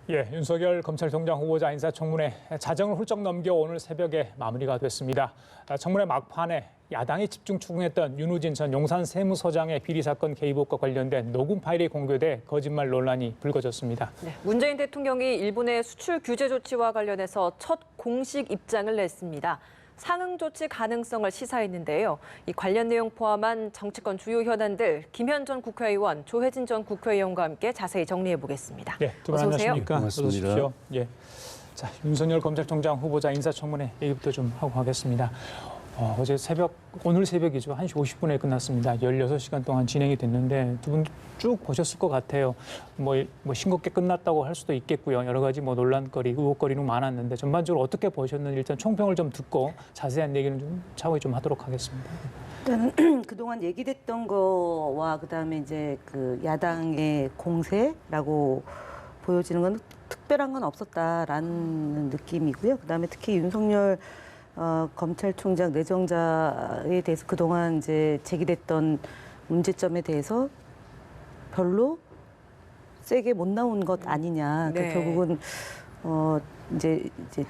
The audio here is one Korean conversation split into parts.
예, 윤석열 검찰총장 후보자 인사청문회 자정을 훌쩍 넘겨 오늘 새벽에 마무리가 됐습니다. 청문회 막판에 야당이 집중 추궁했던 윤우진 전 용산 세무서장의 비리 사건 개입과 관련된 녹음 파일이 공개돼 거짓말 논란이 불거졌습니다. 네, 문재인 대통령이 일본의 수출 규제 조치와 관련해서 첫 공식 입장을 냈습니다. 상응 조치 가능성을 시사했는데요. 이 관련 내용 포함한 정치권 주요 현안들 김현 전 국회의원, 조혜진 전 국회의원과 함께 자세히 정리해 보겠습니다. 예, 두 분 안녕하십니까? 반갑습니다. 어서 오십시오. 예. 자, 윤석열 검찰총장 후보자 인사청문회 얘기부터 좀 하고 가겠습니다. 어제 오늘 새벽이죠. 1시 50분에 끝났습니다. 16시간 동안 진행이 됐는데 두 분 쭉 보셨을 것 같아요. 뭐 싱겁게 끝났다고 할 수도 있겠고요. 여러 가지 논란거리, 의혹거리는 많았는데 전반적으로 어떻게 보셨는지 일단 총평을 좀 듣고 자세한 얘기는 좀 차후에 좀 하도록 하겠습니다. 일단은 그동안 얘기됐던 거와 그다음에 이제 그 야당의 공세라고 보여지는 건 특별한 건 없었다라는 느낌이고요. 그다음에 특히 윤석열 검찰총장 내정자에 대해서 그동안 이제 제기됐던 문제점에 대해서 별로 세게 못 나온 것 아니냐. 네. 결국은 이제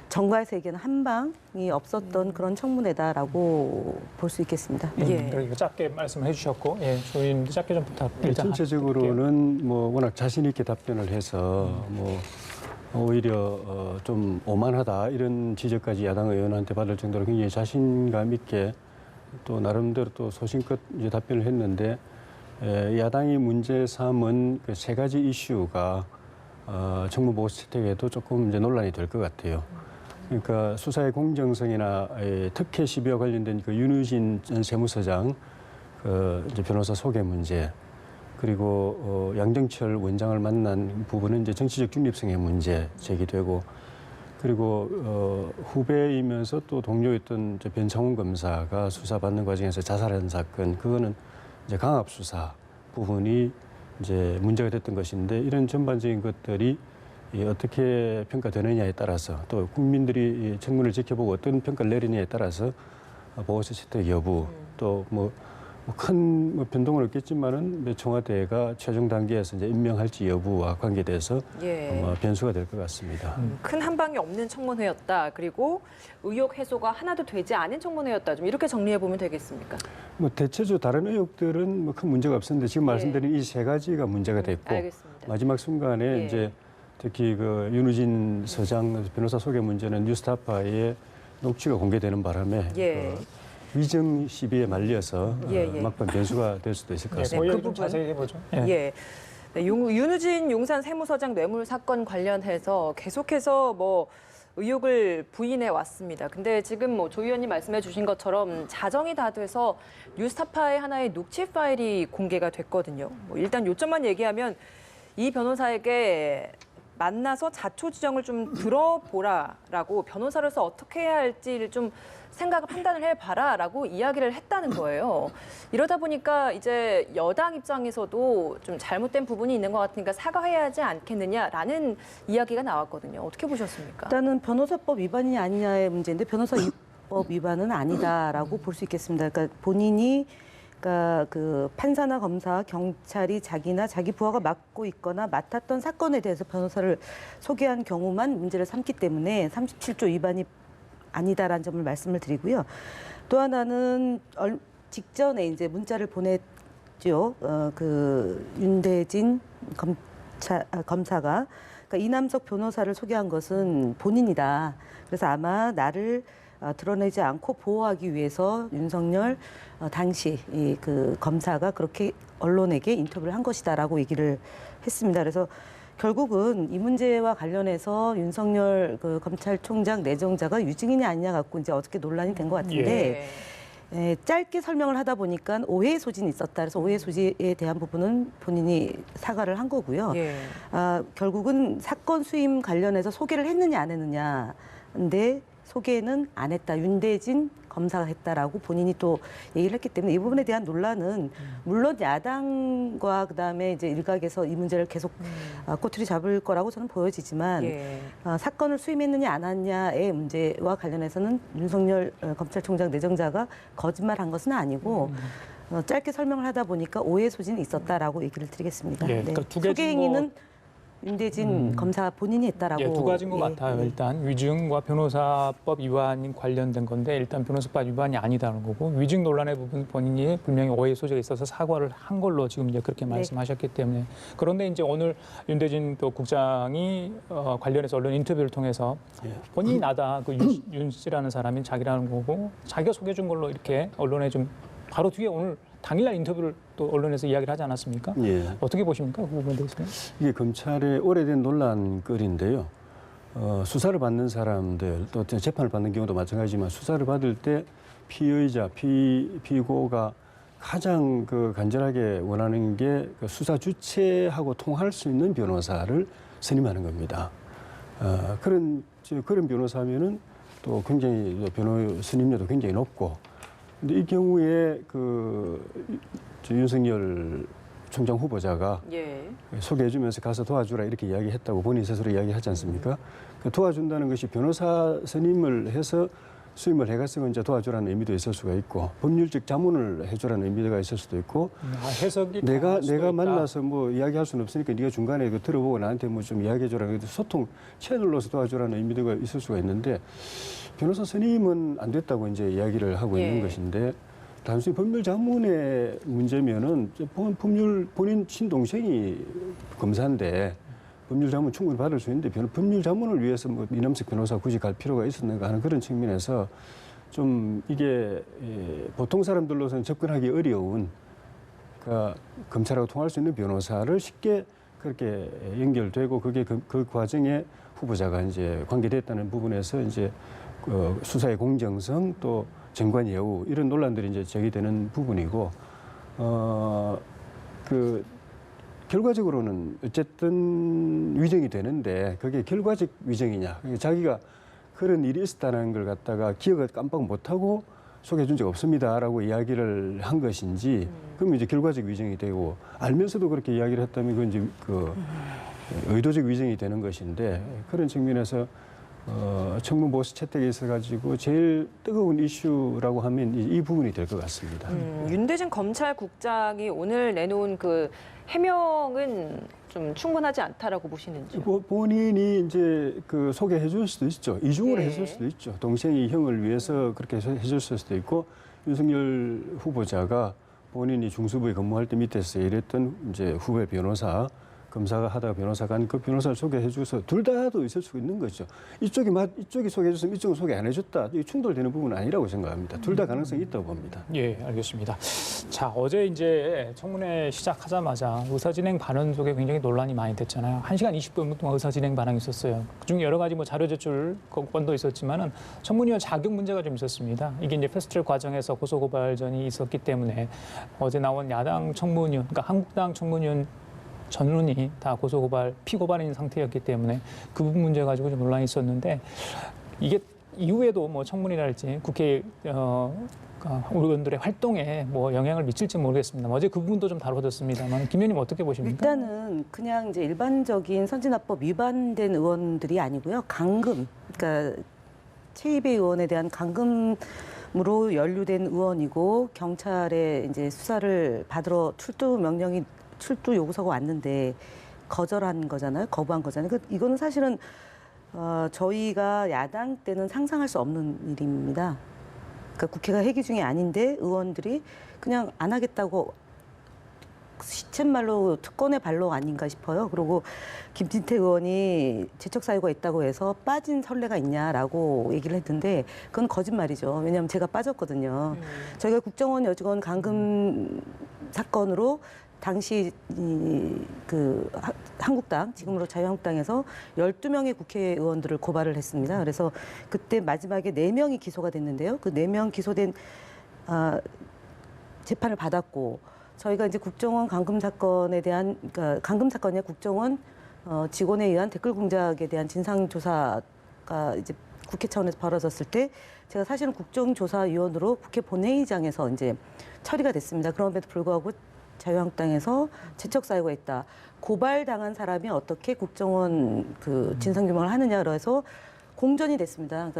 정가의 세계는 한 방이 없었던 그런 청문회다라고 볼 수 있겠습니다. 예. 그러니까 짧게 말씀을 해주셨고, 예, 조의원님도 짧게 좀 부탁드립니다. 전체적으로는 워낙 자신 있게 답변을 해서 오히려 좀 오만하다 이런 지적까지 야당 의원한테 받을 정도로 굉장히 자신감 있게 또 나름대로 또 소신껏 이제 답변을 했는데 야당이 문제 삼은 그 세 가지 이슈가 정무보고 채택에도 조금 이제 논란이 될 것 같아요. 그러니까 수사의 공정성이나 특혜 시비와 관련된 그 윤우진 전 세무서장 이제 변호사 소개 문제. 그리고 양정철 원장을 만난 부분은 이제 정치적 중립성의 문제 제기되고, 그리고 후배이면서 또 동료였던 변창훈 검사가 수사받는 과정에서 자살한 사건, 그거는 이제 강압 수사 부분이 이제 문제가 됐던 것인데, 이런 전반적인 것들이 어떻게 평가되느냐에 따라서 또 국민들이 청문을 지켜보고 어떤 평가를 내리느냐에 따라서 보고서 채택 여부 또 큰 변동은 없겠지만은 청와대가 최종 단계에서 이제 임명할지 여부와 관계돼서 변수가 될 것 같습니다. 큰 한방이 없는 청문회였다. 그리고 의혹 해소가 하나도 되지 않은 청문회였다. 좀 이렇게 정리해 보면 되겠습니까? 대체적으로 다른 의혹들은 큰 문제가 없었는데 지금 말씀드린 이 세 가지가 문제가 됐고, 알겠습니다. 마지막 순간에 이제 특히 그 윤우진 서장 변호사 소개 문제는 뉴스타파의 녹취가 공개되는 바람에 위정 시비에 말려서 막판 변수가 될 수도 있을 것 같습니다. 그 부분 자세히 해보죠. 네, 윤우진 용산 세무서장 뇌물 사건 관련해서 계속해서 의혹을 부인해 왔습니다. 근데 지금 조 의원님 말씀해 주신 것처럼 자정이 다 돼서 뉴스타파의 하나의 녹취 파일이 공개가 됐거든요. 일단 요점만 얘기하면 이 변호사에게 만나서 자초지정을 좀 들어보라라고, 변호사로서 어떻게 해야 할지를 좀 생각을 판단을 해봐라라고 이야기를 했다는 거예요. 이러다 보니까 이제 여당 입장에서도 좀 잘못된 부분이 있는 것 같으니까 사과해야 하지 않겠느냐라는 이야기가 나왔거든요. 어떻게 보셨습니까? 일단은 변호사법 위반이 아니냐의 문제인데 변호사법 위반은 아니다라고 볼 수 있겠습니다. 그러니까 본인이 그 판사나 검사, 경찰이 자기나 자기 부하가 맡고 있거나 맡았던 사건에 대해서 변호사를 소개한 경우만 문제를 삼기 때문에 37조 위반이 아니다라는 점을 말씀을 드리고요. 또 하나는 직전에 이제 문자를 보냈죠. 그 윤대진 검사가 그러니까 이남석 변호사를 소개한 것은 본인이다. 그래서 아마 나를 드러내지 않고 보호하기 위해서 윤석열 당시 그 검사가 그렇게 언론에게 인터뷰를 한 것이다라고 얘기를 했습니다. 그래서 결국은 이 문제와 관련해서 윤석열 그 검찰총장 내정자가 유증인이 아니냐 갖고 이제 어저께 논란이 된 것 같은데 짧게 설명을 하다 보니까 오해 소진이 있었다. 그래서 오해 소지에 대한 부분은 본인이 사과를 한 거고요. 결국은 사건 수임 관련해서 소개를 했느냐 안 했느냐. 근데 소개는 안 했다. 윤대진 검사가 했다라고 본인이 또 얘기를 했기 때문에 이 부분에 대한 논란은 물론 야당과 그다음에 이제 일각에서 이 문제를 계속 꼬투리 잡을 거라고 저는 보여지지만 사건을 수임했느냐 안 했느냐의 문제와 관련해서는 윤석열 검찰총장 내정자가 거짓말한 것은 아니고 짧게 설명을 하다 보니까 오해 소진이 있었다라고 얘기를 드리겠습니다. 그러니까 두 개 소개 행위는 윤대진 검사 본인이 했다라고. 예, 두 가지인 것 예, 같아요. 예. 일단 위증과 변호사법 위반이 관련된 건데 일단 변호사법 위반이 아니다는 거고 위증 논란의 부분 본인이 분명히 오해 소지가 있어서 사과를 한 걸로 지금 이제 그렇게 말씀하셨기 때문에 그런데 이제 오늘 윤대진 또 국장이 관련해서 언론 인터뷰를 통해서 본인이 나다 그 윤 씨라는 사람이 자기라는 거고 자기가 소개해준 걸로 이렇게 언론에 좀 바로 뒤에 오늘 당일날 인터뷰를 또 언론에서 이야기를 하지 않았습니까? 예. 어떻게 보십니까? 그 부분에 대해서는? 이게 검찰의 오래된 논란거리인데요. 수사를 받는 사람들 또 재판을 받는 경우도 마찬가지지만 수사를 받을 때 피의자, 피고가 가장 그 간절하게 원하는 게 그 수사 주체하고 통할 수 있는 변호사를 선임하는 겁니다. 그런 변호사면은 또 굉장히 변호 선임료도 굉장히 높고. 근데 이 경우에 윤석열 총장 후보자가 예. 소개해주면서 가서 도와주라 이렇게 이야기했다고 본인 스스로 이야기하지 않습니까? 그 도와준다는 것이 변호사 선임을 해서 수임을 해갔으면 이제 도와주라는 의미도 있을 수가 있고 법률적 자문을 해주라는 의미가 있을 수도 있고 해석이 내가 있다. 만나서 뭐 이야기할 수는 없으니까 네가 중간에 그 들어보고 나한테 뭐 좀 이야기해줘라. 소통 채널로서 도와주라는 의미가 있을 수가 있는데 변호사 선임은 안 됐다고 이제 이야기를 하고 있는 것인데 단순히 법률 자문의 문제면은 본인 친동생이 검사인데 법률 자문 충분히 받을 수 있는데 법률 자문을 위해서 뭐 이남석 변호사 굳이 갈 필요가 있었는가 하는 그런 측면에서 좀 이게 보통 사람들로서는 접근하기 어려운 그러니까 검찰하고 통할 수 있는 변호사를 쉽게 그렇게 연결되고 그게 그 과정에 후보자가 이제 관계됐다는 부분에서 이제 수사의 공정성 또 정관 예우 이런 논란들이 이제 제기되는 부분이고 결과적으로는 어쨌든 위정이 되는데 그게 결과적 위정이냐 자기가 그런 일이 있었다는 걸 갖다가 기억을 깜빡 못하고 소개해 준 적 없습니다라고 이야기를 한 것인지 그러면 이제 결과적 위정이 되고 알면서도 그렇게 이야기를 했다면 그건 이제 의도적 위정이 되는 것인데 그런 측면에서 청문 보수 채택에 있어가지고 제일 뜨거운 이슈라고 하면 이 부분이 될 것 같습니다. 윤대진 검찰국장이 오늘 내놓은 그 해명은 좀 충분하지 않다라고 보시는지요? 본인이 이제 그 소개해 줄 수도 있죠. 이중으로 예. 해줄 수도 있죠. 동생이 형을 위해서 그렇게 해줄 수도 있고 윤석열 후보자가 본인이 중수부에 근무할 때 밑에서 일했던 이제 후배 변호사 검사가 하다가 변호사가 그 변호사를 소개해 줘서 둘 다도 있을 수 있는 거죠. 이쪽이 소개해 줬으면 이쪽은 소개 안 해줬다. 이 충돌되는 부분은 아니라고 생각합니다. 둘 다 가능성이 있다고 봅니다. 예, 알겠습니다. 자, 어제 이제 청문회 시작하자마자 의사진행 반응 속에 굉장히 논란이 많이 됐잖아요. 1시간 20분 동안 의사진행 반응이 있었어요. 그중 여러 가지 뭐 자료 제출 건도 있었지만은 청문위원 자격 문제가 좀 있었습니다. 이게 이제 패스트트랙 과정에서 고소고발전이 있었기 때문에 어제 나온 야당 청문위원, 그러니까 한국당 청문위원 전원이 다 고소고발, 피고발인 상태였기 때문에 그 부분 문제 가지고 좀 논란이 있었는데 이게 이후에도 뭐 청문이랄지 국회 의원들의 활동에 뭐 영향을 미칠지 모르겠습니다. 어제 그 부분도 좀 다뤄졌습니다만 김 의원님 어떻게 보십니까? 일단은 그냥 이제 일반적인 선진화법 위반된 의원들이 아니고요. 강금, 그러니까 최이배 의원에 대한 강금으로 연루된 의원이고 경찰에 이제 수사를 받으러 출두 요구서가 왔는데 거절한 거잖아요. 거부한 거잖아요. 이거는 사실은 저희가 야당 때는 상상할 수 없는 일입니다. 그러니까 국회가 회기 중이 아닌데 의원들이 그냥 안 하겠다고 시쳇말로 특권의 발로 아닌가 싶어요. 그리고 김진태 의원이 재척 사유가 있다고 해서 빠진 선례가 있냐라고 얘기를 했는데 그건 거짓말이죠. 왜냐하면 제가 빠졌거든요. 저희가 국정원 여직원 감금 사건으로 당시 한국당, 지금으로 자유한국당에서 12명의 국회의원들을 고발을 했습니다. 그래서 그때 마지막에 4명이 기소가 됐는데요. 그 4명 기소된 재판을 받았고 저희가 이제 국정원 감금 사건에 대한 그러니까 감금 사건이야 국정원 직원에 의한 댓글 공작에 대한 진상 조사가 이제 국회 차원에서 벌어졌을 때 제가 사실은 국정조사위원으로 국회 본회의장에서 이제 처리가 됐습니다. 그럼에도 불구하고 자유한국당에서 재척 사유가 있다. 고발당한 사람이 어떻게 국정원 그 진상규명을 하느냐로 해서 공전이 됐습니다.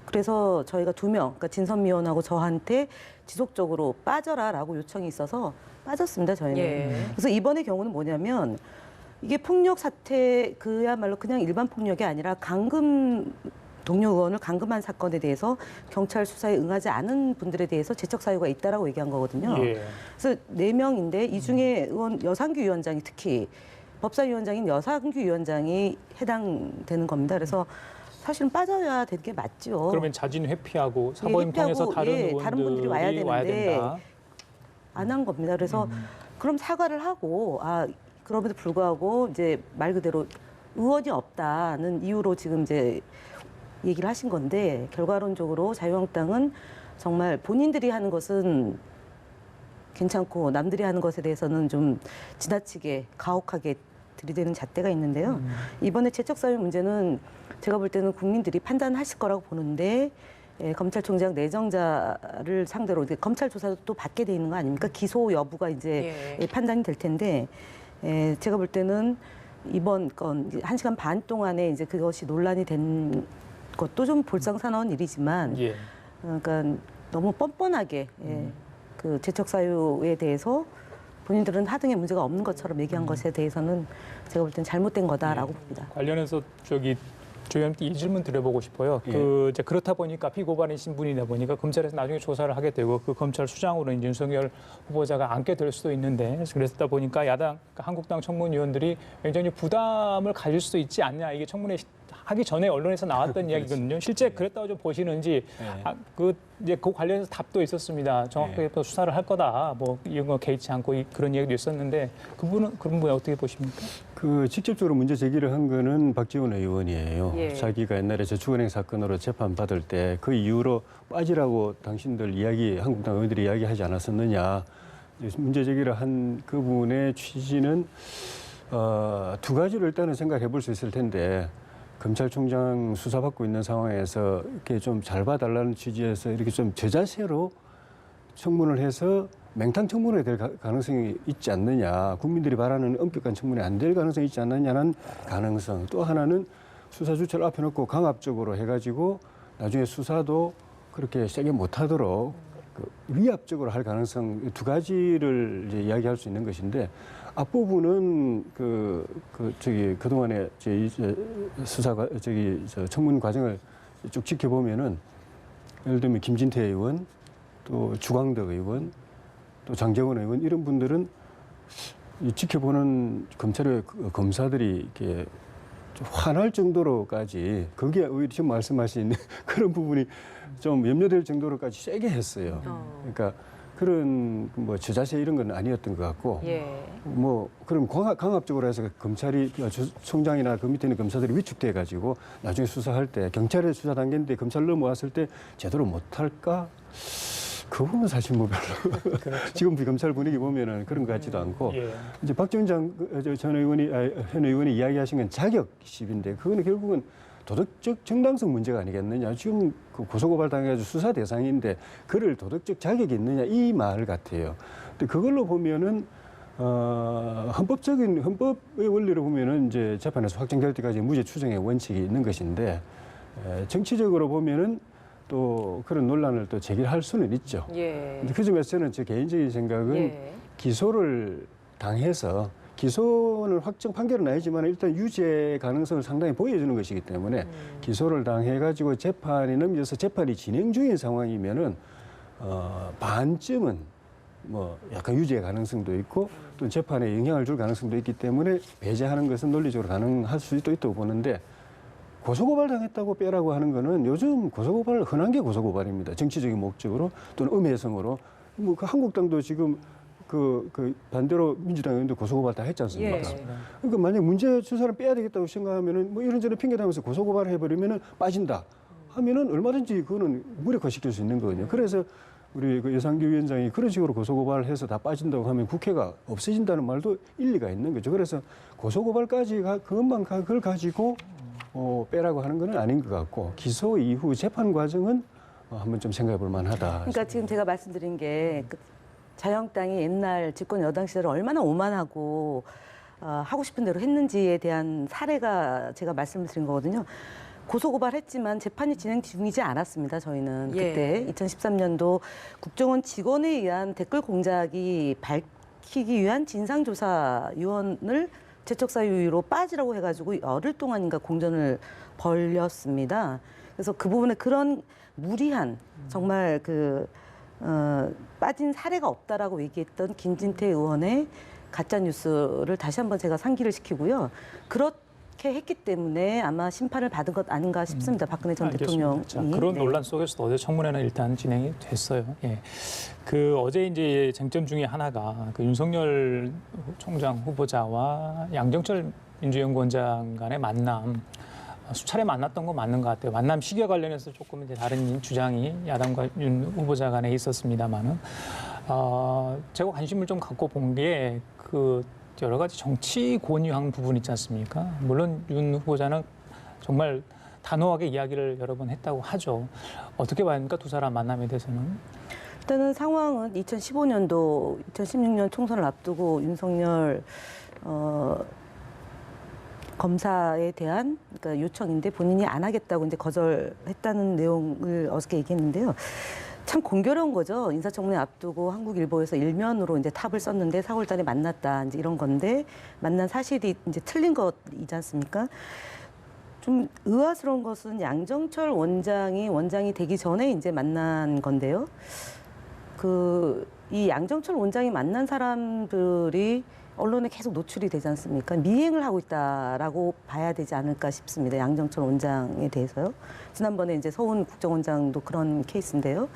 그래서 저희가 2명, 그러니까 진선미원하고 저한테 지속적으로 빠져라라고 요청이 있어서 빠졌습니다. 저희는. 예. 그래서 이번의 경우는 뭐냐면 이게 폭력 사태 그야말로 그냥 일반 폭력이 아니라 감금 동료 의원을 감금한 사건에 대해서 경찰 수사에 응하지 않은 분들에 대해서 재척 사유가 있다라고 얘기한 거거든요. 예. 그래서 4명인데 이 중에 의원 여상규 위원장이 특히 법사위원장인 여상규 위원장이 해당되는 겁니다. 그래서 사실은 빠져야 될 게 맞죠. 그러면 자진 회피하고 사보임 회피하고, 통해서 다른 예, 의원들이 다른 분들이 와야 되는데 된다. 안 한 겁니다. 그래서 그럼 사과를 하고 그럼에도 불구하고 이제 말 그대로 의원이 없다는 이유로 지금 이제 얘기를 하신 건데 결과론적으로 자유한국당은 정말 본인들이 하는 것은 괜찮고 남들이 하는 것에 대해서는 좀 지나치게 가혹하게 들이대는 잣대가 있는데요. 이번에 재척사유 문제는 제가 볼 때는 국민들이 판단하실 거라고 보는데 검찰총장 내정자를 상대로 이제 검찰 조사도 또 받게 돼 있는 거 아닙니까? 기소 여부가 이제 판단이 될 텐데 제가 볼 때는 이번 건 1시간 반 동안에 이제 그것이 논란이 된 것도 좀 볼상사나운 일이지만 예. 그러니까 너무 뻔뻔하게 그 재척 사유에 대해서 본인들은 하등의 문제가 없는 것처럼 얘기한 것에 대해서는 제가 볼 때는 잘못된 거다라고 봅니다. 관련해서 조의원님께 이 질문 드려보고 싶어요. 예. 이제 그렇다 보니까 피고발인 분이다 보니까 검찰에서 나중에 조사를 하게 되고 그 검찰 수장으로 윤석열 후보자가 앉게 될 수도 있는데 그랬다 보니까 야당 한국당 청문위원들이 굉장히 부담을 가질 수도 있지 않냐 이게 청문회 하기 전에 언론에서 나왔던 이야기거든요. 실제 그랬다고 좀 보시는지 이제 그 관련해서 답도 있었습니다. 정확하게 또 수사를 할 거다. 뭐 이런 거 개의치 않고 그런 얘기도 있었는데 그런 분은 어떻게 보십니까? 그 직접적으로 문제 제기를 한 거는 박지원 의원이에요. 예. 자기가 옛날에 저축은행 사건으로 재판 받을 때 그 이후로 빠지라고 당신들 한국당 의원들이 이야기하지 않았었느냐. 문제 제기를 한 그분의 취지는 두 가지를 일단은 생각해 볼 수 있을 텐데 검찰총장 수사받고 있는 상황에서 이렇게 좀 잘 봐달라는 취지에서 이렇게 좀 저자세로 청문을 해서 맹탕 청문회 될 가능성이 있지 않느냐. 국민들이 바라는 엄격한 청문회 안 될 가능성이 있지 않느냐는 가능성. 또 하나는 수사 주체를 앞에 놓고 강압적으로 해가지고 나중에 수사도 그렇게 세게 못하도록 위압적으로 할 가능성 두 가지를 이제 이야기할 수 있는 것인데 앞부분은 그동안에 청문 과정을 쭉 지켜보면은 예를 들면 김진태 의원, 또 주광덕 의원, 또 장재원 의원 이런 분들은 지켜보는 검찰의 검사들이 이렇게 좀 화날 정도로까지 거기에 오히려 지금 말씀하신 그런 부분이 좀 염려될 정도로까지 세게 했어요. 그러니까 그런 뭐 저자세 이런 건 아니었던 것 같고 뭐 그럼 강압적으로 해서 검찰이 총장이나 그 밑에 있는 검사들이 위축돼 가지고 나중에 수사할 때 경찰의 수사 단계인데 검찰 넘어왔을 때 제대로 못할까? 그 부분은 사실 뭐 별로 그렇죠. 지금 검찰 분위기 보면은 그런 것 같지도 않고 예. 이제 박지원 현 의원이 이야기하신 건 자격 시비인데 그거는 결국은 도덕적 정당성 문제가 아니겠느냐. 지금 그 고소고발 당해가지고 수사 대상인데 그를 도덕적 자격이 있느냐 이 말 같아요. 근데 그걸로 보면은 헌법의 원리로 보면은 이제 재판에서 확정될 때까지 무죄 추정의 원칙이 있는 것인데 정치적으로 보면은 또 그런 논란을 또 제기할 수는 있죠. 근데 그 점에서는 제 개인적인 생각은 기소를 당해서 기소는 확정 판결은 아니지만 일단 유죄 가능성을 상당히 보여주는 것이기 때문에 기소를 당해가지고 재판이 넘겨서 재판이 진행 중인 상황이면은 반쯤은 뭐 약간 유죄 가능성도 있고 또 재판에 영향을 줄 가능성도 있기 때문에 배제하는 것은 논리적으로 가능할 수도 있다고 보는데 고소고발 당했다고 빼라고 하는 거는 요즘 고소고발 흔한 게 고소고발입니다. 정치적인 목적으로 또는 음해성으로 뭐 그 한국당도 지금 그 반대로 민주당 의원도 고소고발 다 했지 않습니까? 그러니까 만약 문제 수사를 빼야 되겠다고 생각하면은 뭐 이런저런 핑계 대면서 고소고발을 해버리면은 빠진다 하면은 얼마든지 그거는 무력화시킬 수 있는 거거든요. 그래서 우리 그 여상규 위원장이 그런 식으로 고소고발을 해서 다 빠진다고 하면 국회가 없어진다는 말도 일리가 있는 거죠. 그래서 고소고발까지 그걸 가지고 빼라고 하는 건 아닌 것 같고 기소 이후 재판 과정은 한번 좀 생각해 볼 만하다. 그러니까 지금 제가 말씀드린 게 자유한국당이 옛날 집권 여당 시절에 얼마나 오만하고 하고 싶은 대로 했는지에 대한 사례가 제가 말씀을 드린 거거든요. 고소고발했지만 재판이 진행 중이지 않았습니다. 저희는 그때 2013년도 국정원 직원에 의한 댓글 공작이 밝히기 위한 진상조사위원을 재척사유로 빠지라고 해가지고 열흘 동안인가 공전을 벌였습니다. 그래서 그 부분에 그런 무리한 정말 빠진 사례가 없다라고 얘기했던 김진태 의원의 가짜 뉴스를 다시 한번 제가 상기를 시키고요. 그렇게 했기 때문에 아마 심판을 받은 것 아닌가 싶습니다. 박근혜 전 대통령이. 자, 그런 네. 논란 속에서도 어제 청문회는 일단 진행이 됐어요. 예. 어제 이제 쟁점 중에 하나가 윤석열 총장 후보자와 양정철 민주연구원장 간의 만남. 수차례 만났던 건 맞는 것 같아요. 만남 시기와 관련해서 조금 이제 다른 주장이 야당과 윤 후보자 간에 있었습니다만은 제가 관심을 좀 갖고 본 게 여러 가지 정치 권유한 부분 있지 않습니까? 물론 윤 후보자는 정말 단호하게 이야기를 여러 번 했다고 하죠. 어떻게 봐야 합니까? 두 사람 만남에 대해서는? 일단은 상황은 2015년도, 2016년 총선을 앞두고 윤석열 검사에 대한 그러니까 요청인데 본인이 안 하겠다고 이제 거절했다는 내용을 어저께 얘기했는데요. 참 공교로운 거죠. 인사청문회 앞두고 한국일보에서 일면으로 이제 탑을 썼는데 4월달에 만났다 이제 이런 건데 만난 사실이 이제 틀린 것이지 않습니까? 좀 의아스러운 것은 양정철 원장이 되기 전에 이제 만난 건데요. 이 양정철 원장이 만난 사람들이 언론에 계속 노출이 되지 않습니까? 미행을 하고 있다라고 봐야 되지 않을까 싶습니다. 양정철 원장에 대해서요. 지난번에 이제 서훈 국정원장도 그런 케이스인데요.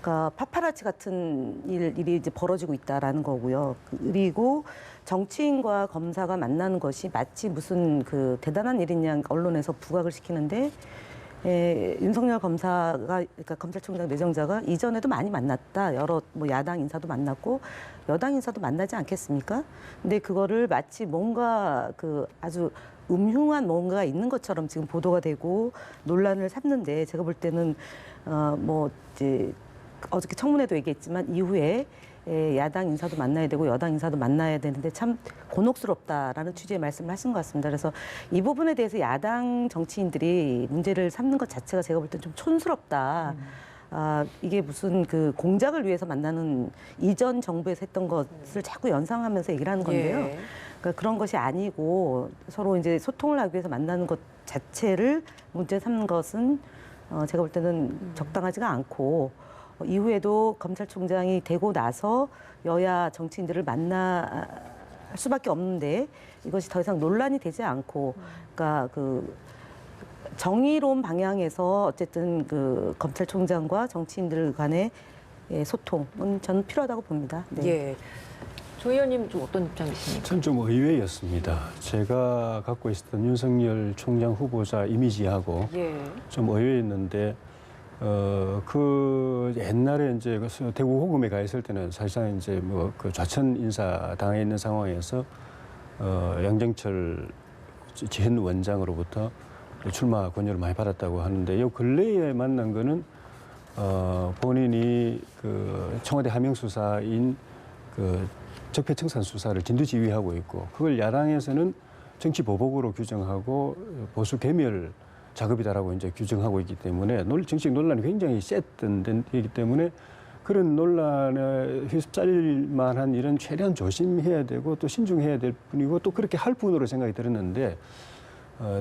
그러니까 파파라치 같은 일이 이제 벌어지고 있다라는 거고요. 그리고 정치인과 검사가 만나는 것이 마치 무슨 대단한 일인 양 언론에서 부각을 시키는데 윤석열 검사가 그러니까 검찰총장 내정자가 이전에도 많이 만났다. 여러 야당 인사도 만났고 여당 인사도 만나지 않겠습니까? 근데 그거를 마치 뭔가 아주 음흉한 뭔가가 있는 것처럼 지금 보도가 되고 논란을 삼는데 제가 볼 때는 이제 어저께 청문회도 얘기했지만 이후에 야당 인사도 만나야 되고 여당 인사도 만나야 되는데 참 곤혹스럽다라는 취지의 말씀을 하신 것 같습니다. 그래서 이 부분에 대해서 야당 정치인들이 문제를 삼는 것 자체가 제가 볼 때 좀 촌스럽다. 이게 무슨 공작을 위해서 만나는 이전 정부에서 했던 것을 자꾸 연상하면서 얘기를 하는 건데요. 예. 그러니까 그런 것이 아니고 서로 이제 소통을 하기 위해서 만나는 것 자체를 문제 삼는 것은 제가 볼 때는 적당하지가 않고 이후에도 검찰총장이 되고 나서 여야 정치인들을 만날 수밖에 없는데 이것이 더 이상 논란이 되지 않고 그러니까 정의로운 방향에서 어쨌든 검찰총장과 정치인들 간의 소통은 저는 필요하다고 봅니다. 네. 예. 조 의원님 좀 어떤 입장이십니까? 전 좀 의외였습니다. 제가 갖고 있었던 윤석열 총장 후보자 이미지하고 예. 좀 의외였는데 옛날에 이제 대구 호금에 가 있을 때는 사실상 이제 좌천 인사 당해 있는 상황에서 양정철 전 원장으로부터 출마 권유를 많이 받았다고 하는데 요 근래에 만난 거는 본인이 청와대 하명 수사인 적폐청산 수사를 진두지휘하고 있고 그걸 야당에서는 정치 보복으로 규정하고 보수 괴멸 작업이다라고 이제 규정하고 있기 때문에 정치적 논란이 굉장히 셌던 데이기 때문에 그런 논란에 휩싸릴 만한 일은 최대한 조심해야 되고 또 신중해야 될 뿐이고 또 그렇게 할 뿐으로 생각이 들었는데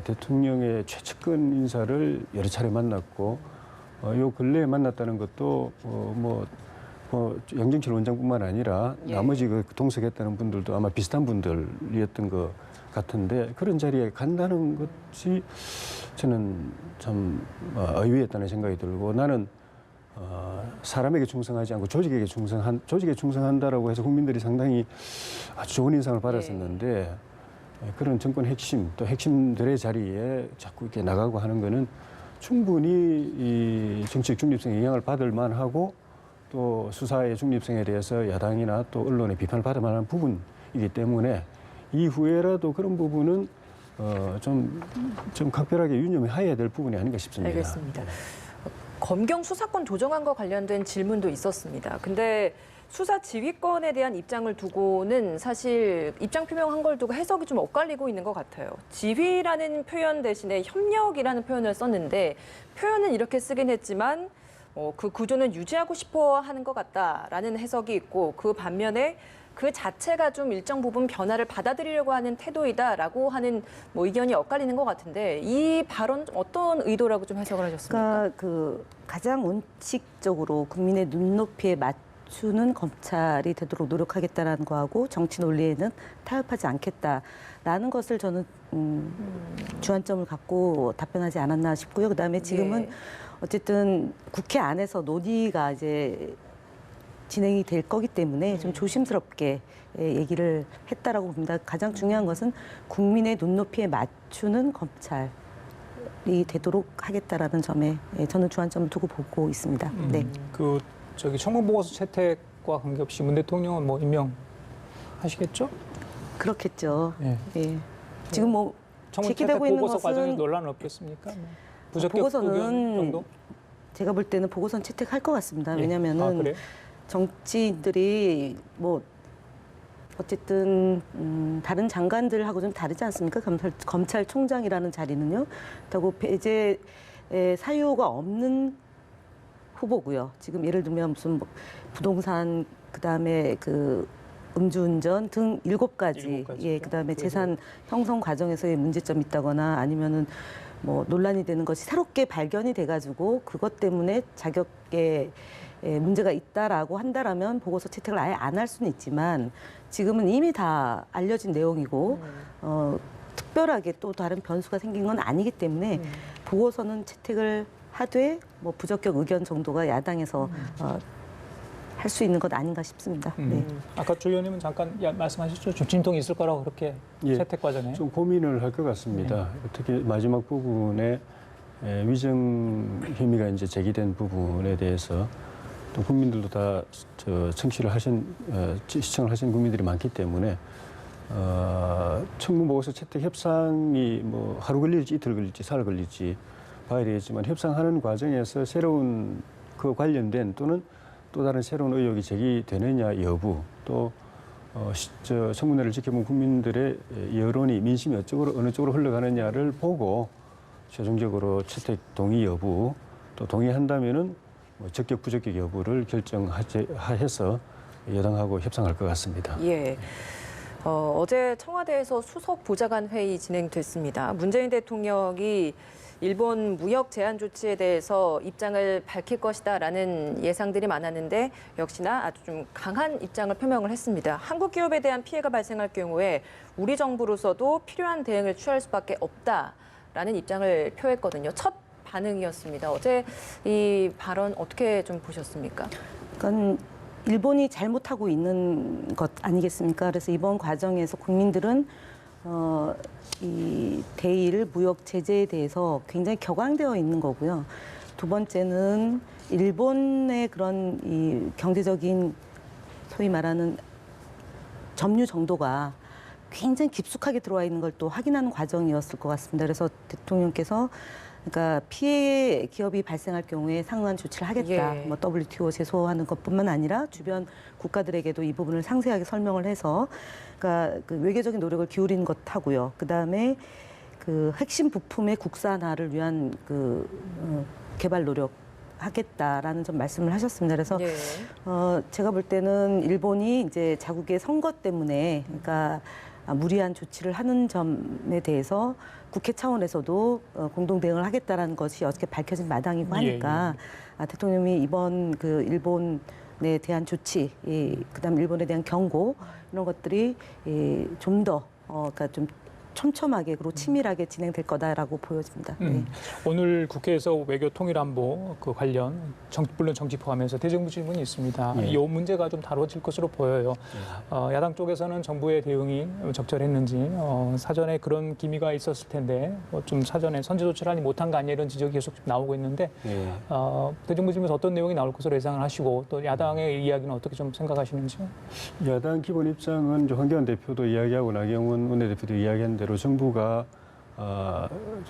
대통령의 최측근 인사를 여러 차례 만났고 요 근래에 만났다는 것도 양정철 원장뿐만 아니라 예. 나머지 동석했다는 분들도 아마 비슷한 분들이었던 것 같은데 그런 자리에 간다는 것이 저는 참 의외였다는 생각이 들고 나는 사람에게 충성하지 않고 조직에 충성한다라고 해서 국민들이 상당히 아주 좋은 인상을 받았었는데 그런 정권 핵심 또 핵심들의 자리에 자꾸 이렇게 나가고 하는 거는 충분히 이 정치적 중립성에 영향을 받을 만하고 또 수사의 중립성에 대해서 야당이나 또 언론의 비판을 받을 만한 부분이기 때문에 이후에라도 그런 부분은 좀 각별하게 유념해야 될 부분이 아닌가 싶습니다. 알겠습니다. 검경 수사권 조정안과 관련된 질문도 있었습니다. 근데 수사 지휘권에 대한 입장을 두고는 사실 입장 표명한 걸 두고 해석이 좀 엇갈리고 있는 것 같아요. 지휘라는 표현 대신에 협력이라는 표현을 썼는데 표현은 이렇게 쓰긴 했지만 그 구조는 유지하고 싶어 하는 것 같다라는 해석이 있고 그 반면에 그 자체가 좀 일정 부분 변화를 받아들이려고 하는 태도이다라고 하는 뭐 의견이 엇갈리는 것 같은데 이 발언 어떤 의도라고 좀 해석을 하셨습니까? 그러니까 그 가장 원칙적으로 국민의 눈높이에 맞추는 검찰이 되도록 노력하겠다라는 거하고 정치 논리에는 타협하지 않겠다라는 것을 저는 주안점을 갖고 답변하지 않았나 싶고요. 그다음에 지금은 예. 어쨌든 국회 안에서 논의가 이제 진행이 될 거기 때문에 좀 조심스럽게 얘기를 했다라고 봅니다. 가장 중요한 것은 국민의 눈높이에 맞추는 검찰이 되도록 하겠다라는 점에 저는 주안점을 두고 보고 있습니다. 네. 그 저기 청문 보고서 채택과 관계없이 문 대통령은 뭐 임명하시겠죠? 그렇겠죠. 예. 예. 지금 뭐 청문 채택 제기되고 있는 보고서 과정에 것은 논란은 없겠습니까? 뭐 부적격 보고서는 의견 정도? 제가 볼 때는 보고서는 채택할 것 같습니다. 예. 왜냐하면은 그래요? 정치인들이 뭐 어쨌든 다른 장관들하고 좀 다르지 않습니까? 검찰총장이라는 자리는요. 그렇다고 배제 사유가 없는 후보고요. 지금 예를 들면 무슨 뭐 부동산 그다음에 그 음주운전 등 7가지, 예, 그다음에 재산 형성 과정에서의 문제점이 있다거나 아니면은 뭐 논란이 되는 것이 새롭게 발견이 돼가지고 그것 때문에 자격에 문제가 있다라고 한다라면 보고서 채택을 아예 안 할 수는 있지만 지금은 이미 다 알려진 내용이고 특별하게 또 다른 변수가 생긴 건 아니기 때문에 보고서는 채택을 하되 뭐 부적격 의견 정도가 야당에서 할 수 있는 것 아닌가 싶습니다. 네. 아까 조 의원님은 잠깐 말씀하셨죠. 좀 진통이 있을 거라고 그렇게 예, 채택 과정에. 좀 고민을 할 것 같습니다. 특히 마지막 부분에 위정 혐의가 이제 제기된 부분에 대해서 또 국민들도 다 청취를 하신 시청을 하신 국민들이 많기 때문에 청문 보고서 채택 협상이 뭐 하루 걸릴지 이틀 걸릴지 사흘 걸릴지 봐야 되겠지만 협상하는 과정에서 새로운 그 관련된 또는 또 다른 새로운 의혹이 제기되느냐 여부 또 청문회를 지켜본 국민들의 여론이 민심이 어느 쪽으로 흘러가느냐를 보고 최종적으로 채택 동의 여부 또 동의한다면은 뭐 적격 부적격 여부를 결정해서 여당하고 협상할 것 같습니다. 예. 어제 청와대에서 수석 보좌관 회의 진행됐습니다. 문재인 대통령이 일본 무역 제한 조치에 대해서 입장을 밝힐 것이다라는 예상들이 많았는데 역시나 아주 좀 강한 입장을 표명을 했습니다. 한국 기업에 대한 피해가 발생할 경우에 우리 정부로서도 필요한 대응을 취할 수밖에 없다라는 입장을 표했거든요. 첫 반응이었습니다. 어제 이 발언 어떻게 좀 보셨습니까? 그러니까 일본이 잘못하고 있는 것 아니겠습니까? 그래서 이번 과정에서 국민들은 이 대일 무역 제재에 대해서 굉장히 격앙되어 있는 거고요. 두 번째는 일본의 그런 이 경제적인 소위 말하는 점유 정도가 굉장히 깊숙하게 들어와 있는 걸 또 확인하는 과정이었을 것 같습니다. 그래서 대통령께서 그러니까 피해 기업이 발생할 경우에 상응한 조치를 하겠다. 예. 뭐 WTO 제소하는 것뿐만 아니라 주변 국가들에게도 이 부분을 상세하게 설명을 해서 그러니까 그 외교적인 노력을 기울이는 것하고요. 그다음에 그 핵심 부품의 국산화를 위한 그 개발 노력 하겠다라는 좀 말씀을 하셨습니다. 그래서 예. 제가 볼 때는 일본이 이제 자국의 선거 때문에 그러니까 무리한 조치를 하는 점에 대해서 국회 차원에서도 공동 대응을 하겠다라는 것이 어떻게 밝혀진 마당이고 하니까 대통령이 이번 그 일본에 대한 조치, 그다음 일본에 대한 경고 이런 것들이 좀 더 그러니까 좀 촘촘하게 그리고 치밀하게 진행될 거다라고 보여집니다. 네. 오늘 국회에서 외교 통일안보 그 관련 물론 정치 포함해서 대정부 질문이 있습니다. 예. 이 문제가 좀 다뤄질 것으로 보여요. 야당 쪽에서는 정부의 대응이 적절했는지 사전에 그런 기미가 있었을 텐데 좀 사전에 선제 조치를 하지 못한 거 아니냐 이런 지적이 계속 나오고 있는데 예. 대정부 질문에서 어떤 내용이 나올 것으로 예상을 하시고 또 야당의 이야기는 어떻게 좀 생각하시는지요? 야당 기본 입장은 황교안 대표도 이야기하고 나경원 원내대표도 이야기한 대로 정부가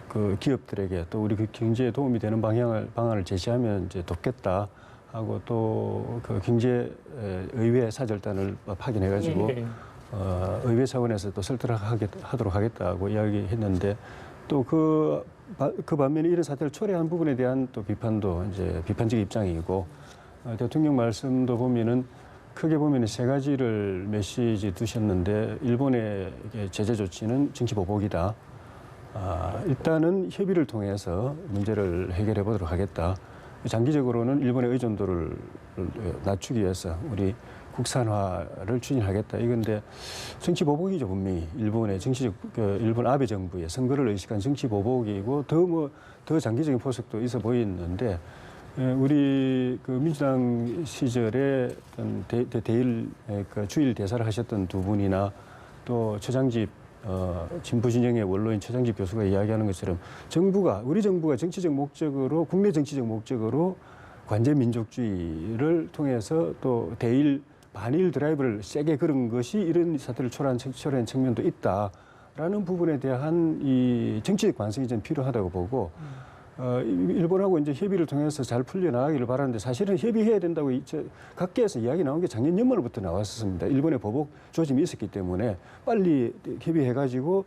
그 기업들에게 또 우리 그 경제에 도움이 되는 방안을 제시하면 이제 돕겠다 하고 또 그 경제 의회 사절단을 파견해가지고 의회 차원에서 또 설득하도록 하겠다고 이야기했는데 또 그 반면에 이런 사태를 초래한 부분에 대한 또 비판도 이제 비판적 입장이고 대통령 말씀도 보면은 크게 보면 세 가지를 메시지 두셨는데 일본의 제재 조치는 정치 보복이다. 일단은 협의를 통해서 문제를 해결해 보도록 하겠다. 장기적으로는 일본의 의존도를 낮추기 위해서 우리 국산화를 추진하겠다. 이건데 정치 보복이죠, 분명히. 일본의 정치적 일본 아베 정부의 선거를 의식한 정치 보복이고 더 장기적인 포석도 있어 보이는데 우리 그 민주당 시절에 어떤 대일 주일 대사를 하셨던 두 분이나 또 최장집 진보 진영의 원로인 최장집 교수가 이야기하는 것처럼 우리 정부가 정치적 목적으로 국내 정치적 목적으로 관제 민족주의를 통해서 또 대일 반일 드라이브를 세게 걸은 것이 이런 사태를 초래한 측면도 있다라는 부분에 대한 이 정치적 관성이 좀 필요하다고 보고 일본하고 이제 협의를 통해서 잘 풀려나가기를 바라는데 사실은 협의해야 된다고 각계에서 이야기 나온 게 작년 연말부터 나왔었습니다. 일본의 보복 조짐이 있었기 때문에 빨리 협의해가지고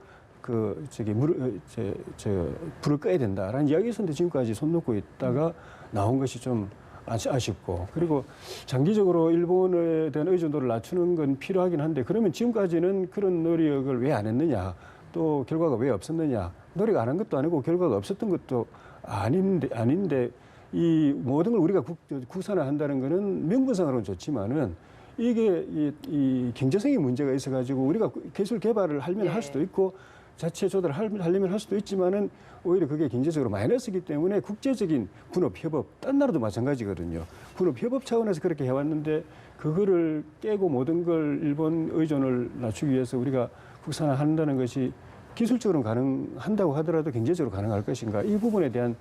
불을 꺼야 된다라는 이야기 있었는데 지금까지 손 놓고 있다가 나온 것이 좀 아쉽고 그리고 장기적으로 일본에 대한 의존도를 낮추는 건 필요하긴 한데 그러면 지금까지는 그런 노력을 왜 안 했느냐 또 결과가 왜 없었느냐 노력 안 한 것도 아니고 결과가 없었던 것도 아닌데 이 모든 걸 우리가 국산화한다는 거는 명분상으로는 좋지만은 이게 이 경제성의 문제가 있어가지고 우리가 기술 개발을 하려면 할 수도 있고 자체 조달을 하려면 할 수도 있지만은 오히려 그게 경제적으로 마이너스이기 때문에 국제적인 분업협업, 딴 나라도 마찬가지거든요. 분업협업 차원에서 그렇게 해왔는데 그거를 깨고 모든 걸 일본 의존을 낮추기 위해서 우리가 국산화한다는 것이 기술적으로 가능한다고 하더라도 경제적으로 가능할 것인가 이 부분에 대한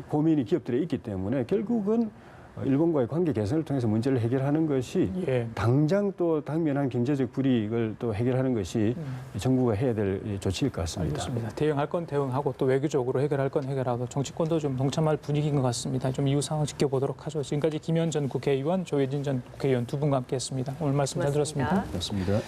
고민이 기업들에 있기 때문에 결국은 일본과의 관계 개선을 통해서 문제를 해결하는 것이 당장 또 당면한 경제적 불이익을 또 해결하는 것이 정부가 해야 될 조치일 것 같습니다. 알겠습니다. 대응할 건 대응하고 또 외교적으로 해결할 건 해결하고 정치권도 좀 동참할 분위기인 것 같습니다. 좀 이후 상황 지켜보도록 하죠. 지금까지 김현 전 국회의원, 조혜진 전 국회의원 두 분과 함께했습니다. 오늘 말씀 잘 들었습니다. 고맙습니다.